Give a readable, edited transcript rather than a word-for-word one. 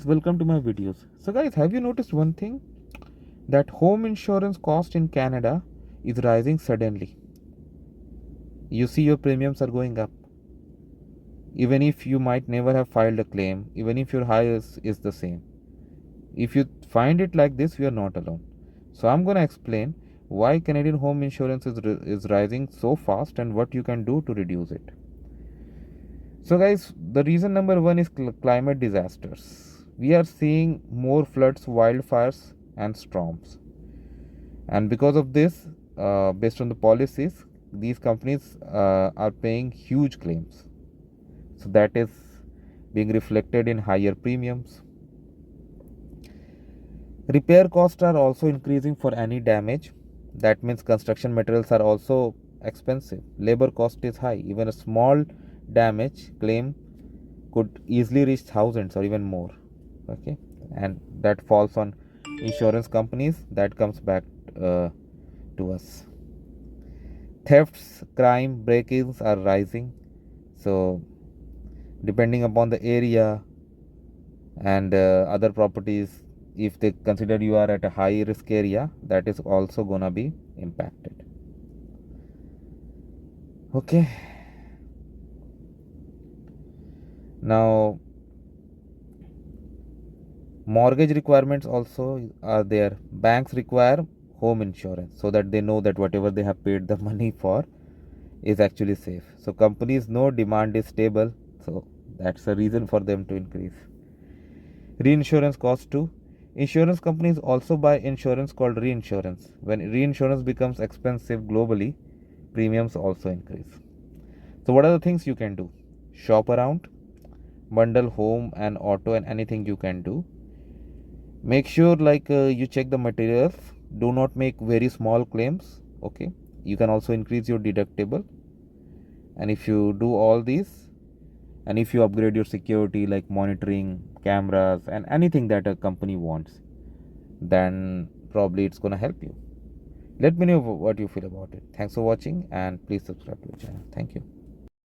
Welcome to my videos. So guys, have you noticed one thing? That home insurance cost in Canada is rising suddenly. You see your premiums are going up. Even if you might never have filed a claim, even if your highest is the same. If you find it like this, you are not alone. So I'm going to explain why Canadian home insurance is rising so fast and what you can do to reduce it. So guys, the reason number one is climate disasters. We are seeing more floods, wildfires and storms. And because of this, based on the policies, these companies are paying huge claims. So that is being reflected in higher premiums. Repair costs are also increasing for any damage. That means construction materials are also expensive. Labor cost is high. Even a small damage claim could easily reach thousands or even more. Okay, and that falls on insurance companies. That comes back to us. Thefts, crime, break-ins are rising. So depending upon the area and other properties, if they consider you are at a high risk area, that is also gonna be impacted. Okay, now mortgage requirements also are there. Banks require home insurance so that they know that whatever they have paid the money for is actually safe. So companies know demand is stable, so that's a reason for them to increase. Reinsurance costs too. Insurance companies also buy insurance called reinsurance. When reinsurance becomes expensive globally, premiums also increase. So what are the things you can do? Shop around, bundle home and auto and anything you can do. Make sure you check the materials. Do not make very small claims. Okay. You can also increase your deductible. And if you do all these, and if you upgrade your security like monitoring, cameras, and anything that a company wants, then probably it's going to help you. Let me know what you feel about it. Thanks for watching and please subscribe to the channel. Thank you.